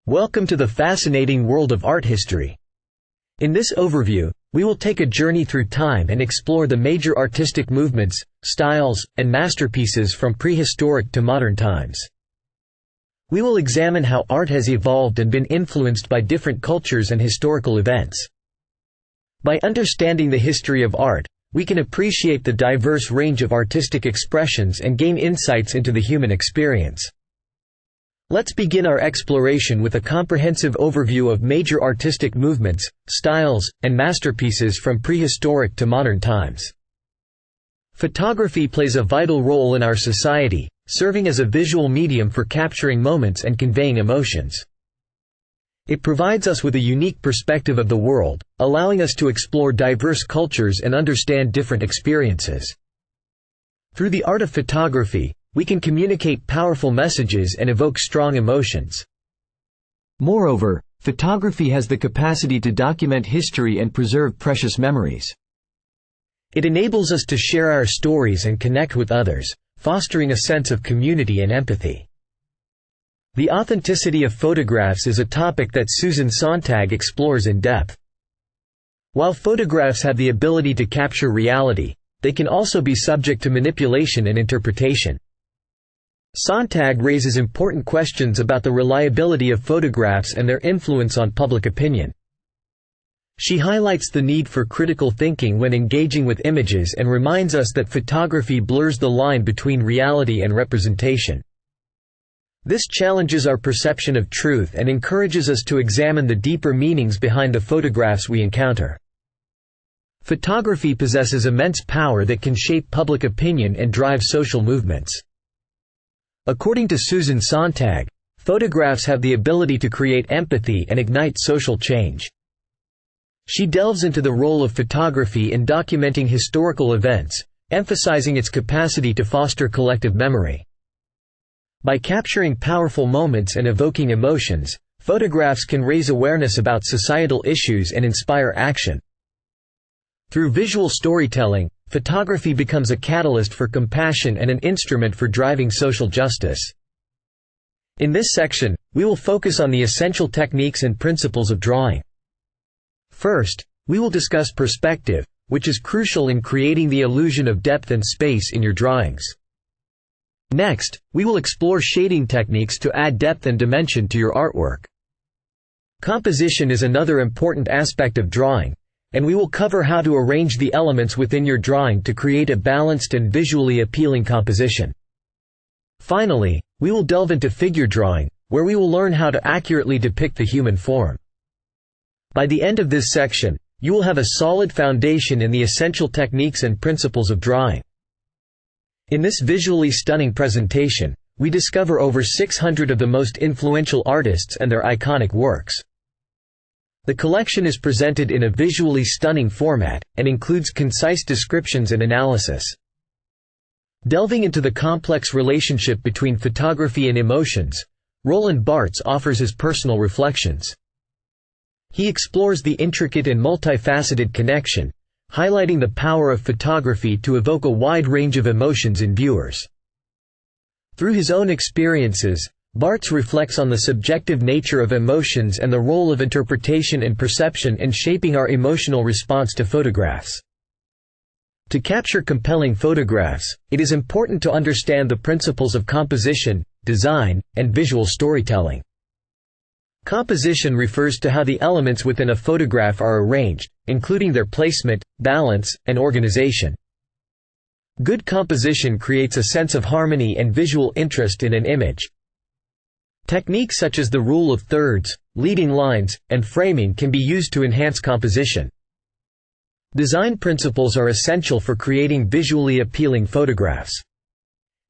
Welcome to the fascinating world of art history. In this overview, we will take a journey through time and explore the major artistic movements, styles, and masterpieces from prehistoric to modern times. We will examine how art has evolved and been influenced by different cultures and historical events. By understanding the history of art, we can appreciate the diverse range of artistic expressions and gain insights into the human experience. Let's begin our exploration with a comprehensive overview of major artistic movements, styles, and masterpieces from prehistoric to modern times. Photography plays a vital role in our society, serving as a visual medium for capturing moments and conveying emotions. It provides us with a unique perspective of the world, allowing us to explore diverse cultures and understand different experiences. Through the art of photography, we can communicate powerful messages and evoke strong emotions. Moreover, photography has the capacity to document history and preserve precious memories. It enables us to share our stories and connect with others, fostering a sense of community and empathy. The authenticity of photographs is a topic that Susan Sontag explores in depth. While photographs have the ability to capture reality, they can also be subject to manipulation and interpretation. Sontag raises important questions about the reliability of photographs and their influence on public opinion. She highlights the need for critical thinking when engaging with images and reminds us that photography blurs the line between reality and representation. This challenges our perception of truth and encourages us to examine the deeper meanings behind the photographs we encounter. Photography possesses immense power that can shape public opinion and drive social movements. According to Susan Sontag, photographs have the ability to create empathy and ignite social change. She delves into the role of photography in documenting historical events, emphasizing its capacity to foster collective memory. By capturing powerful moments and evoking emotions, photographs can raise awareness about societal issues and inspire action. Through visual storytelling, photography becomes a catalyst for compassion and an instrument for driving social justice. In this section, we will focus on the essential techniques and principles of drawing. First, we will discuss perspective, which is crucial in creating the illusion of depth and space in your drawings. Next, we will explore shading techniques to add depth and dimension to your artwork. Composition is another important aspect of drawing, and we will cover how to arrange the elements within your drawing to create a balanced and visually appealing composition. Finally, we will delve into figure drawing, where we will learn how to accurately depict the human form. By the end of this section, you will have a solid foundation in the essential techniques and principles of drawing. In this visually stunning presentation, we discover over 600 of the most influential artists and their iconic works. The collection is presented in a visually stunning format, and includes concise descriptions and analysis. Delving into the complex relationship between photography and emotions, Roland Barthes offers his personal reflections. He explores the intricate and multifaceted connection, highlighting the power of photography to evoke a wide range of emotions in viewers. Through his own experiences, Barthes reflects on the subjective nature of emotions and the role of interpretation and perception in shaping our emotional response to photographs. To capture compelling photographs, it is important to understand the principles of composition, design, and visual storytelling. Composition refers to how the elements within a photograph are arranged, including their placement, balance, and organization. Good composition creates a sense of harmony and visual interest in an image. Techniques such as the rule of thirds, leading lines, and framing can be used to enhance composition. Design principles are essential for creating visually appealing photographs.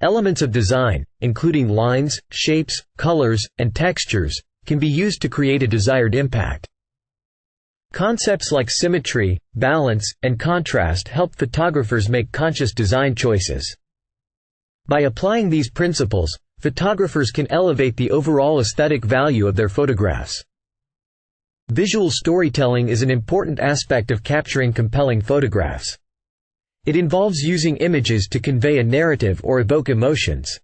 Elements of design, including lines, shapes, colors, and textures, can be used to create a desired impact. Concepts like symmetry, balance, and contrast help photographers make conscious design choices. By applying these principles, photographers can elevate the overall aesthetic value of their photographs. Visual storytelling is an important aspect of capturing compelling photographs. It involves using images to convey a narrative or evoke emotions.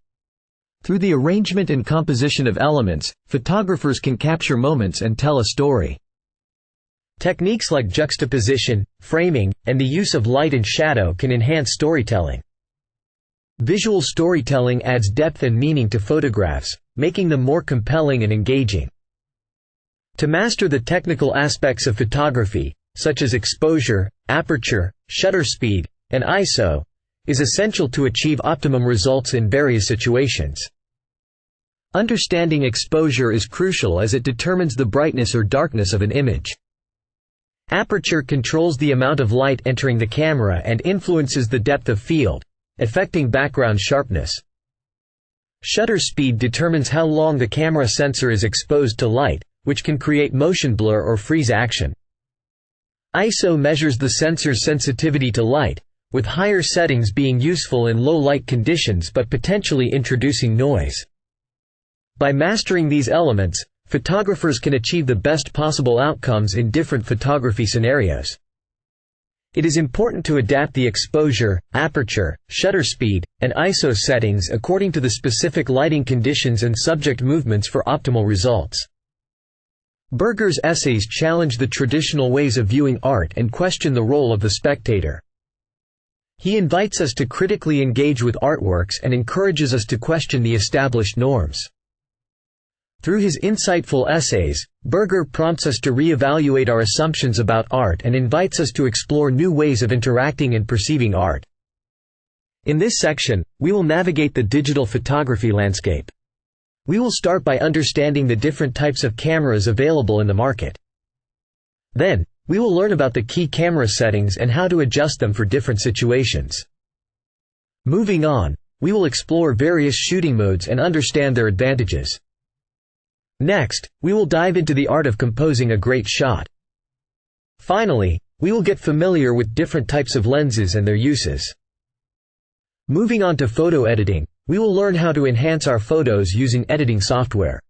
Through the arrangement and composition of elements, photographers can capture moments and tell a story. Techniques like juxtaposition, framing, and the use of light and shadow can enhance storytelling. Visual storytelling adds depth and meaning to photographs, making them more compelling and engaging. To master the technical aspects of photography, such as exposure, aperture, shutter speed, and ISO, is essential to achieve optimum results in various situations. Understanding exposure is crucial as it determines the brightness or darkness of an image. Aperture controls the amount of light entering the camera and influences the depth of field, affecting background sharpness. Shutter speed determines how long the camera sensor is exposed to light, which can create motion blur or freeze action. ISO measures the sensor's sensitivity to light, with higher settings being useful in low light conditions but potentially introducing noise. By mastering these elements, photographers can achieve the best possible outcomes in different photography scenarios. It is important to adapt the exposure, aperture, shutter speed, and ISO settings according to the specific lighting conditions and subject movements for optimal results. Berger's essays challenge the traditional ways of viewing art and question the role of the spectator. He invites us to critically engage with artworks and encourages us to question the established norms. Through his insightful essays, Berger prompts us to re-evaluate our assumptions about art and invites us to explore new ways of interacting and perceiving art. In this section, we will navigate the digital photography landscape. We will start by understanding the different types of cameras available in the market. Then, we will learn about the key camera settings and how to adjust them for different situations. Moving on, we will explore various shooting modes and understand their advantages. Next, we will dive into the art of composing a great shot. Finally, we will get familiar with different types of lenses and their uses. Moving on to photo editing, we will learn how to enhance our photos using editing software.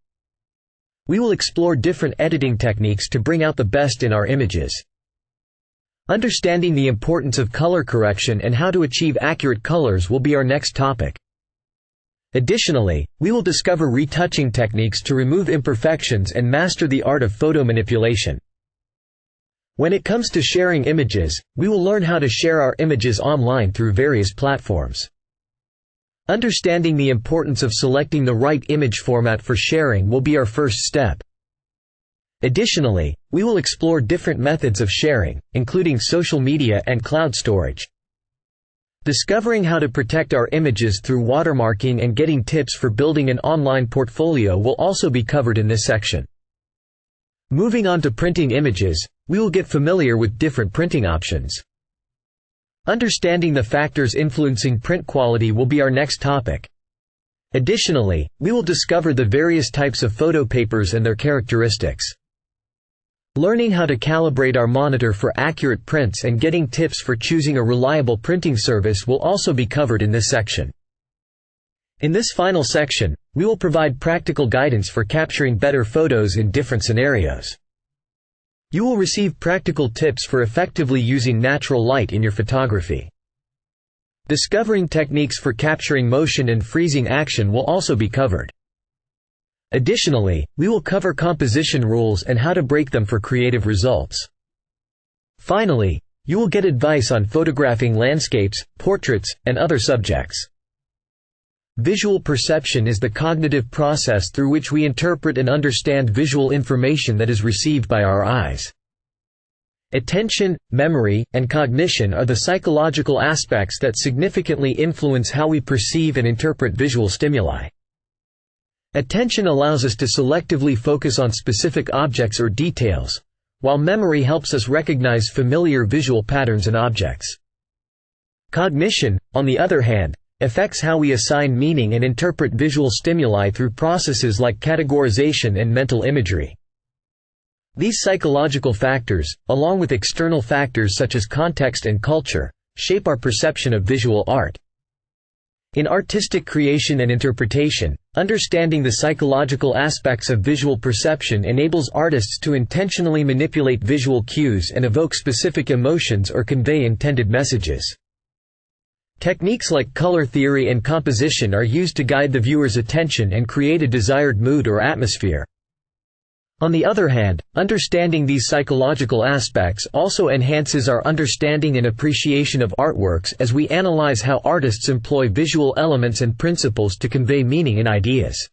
We will explore different editing techniques to bring out the best in our images. Understanding the importance of color correction and how to achieve accurate colors will be our next topic. Additionally, we will discover retouching techniques to remove imperfections and master the art of photo manipulation. When it comes to sharing images, we will learn how to share our images online through various platforms. Understanding the importance of selecting the right image format for sharing will be our first step. Additionally, we will explore different methods of sharing, including social media and cloud storage. Discovering how to protect our images through watermarking and getting tips for building an online portfolio will also be covered in this section. Moving on to printing images, we will get familiar with different printing options. Understanding the factors influencing print quality will be our next topic. Additionally, we will discover the various types of photo papers and their characteristics. Learning how to calibrate our monitor for accurate prints and getting tips for choosing a reliable printing service will also be covered in this section. In this final section, we will provide practical guidance for capturing better photos in different scenarios. You will receive practical tips for effectively using natural light in your photography. Discovering techniques for capturing motion and freezing action will also be covered. Additionally, we will cover composition rules and how to break them for creative results. Finally, you will get advice on photographing landscapes, portraits, and other subjects. Visual perception is the cognitive process through which we interpret and understand visual information that is received by our eyes. Attention, memory, and cognition are the psychological aspects that significantly influence how we perceive and interpret visual stimuli. Attention allows us to selectively focus on specific objects or details, while memory helps us recognize familiar visual patterns and objects. Cognition, on the other hand, affects how we assign meaning and interpret visual stimuli through processes like categorization and mental imagery. These psychological factors, along with external factors such as context and culture, shape our perception of visual art. In artistic creation and interpretation, understanding the psychological aspects of visual perception enables artists to intentionally manipulate visual cues and evoke specific emotions or convey intended messages. Techniques like color theory and composition are used to guide the viewer's attention and create a desired mood or atmosphere. On the other hand, understanding these psychological aspects also enhances our understanding and appreciation of artworks as we analyze how artists employ visual elements and principles to convey meaning and ideas.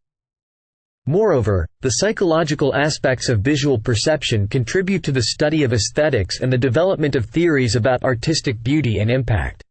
Moreover, the psychological aspects of visual perception contribute to the study of aesthetics and the development of theories about artistic beauty and impact.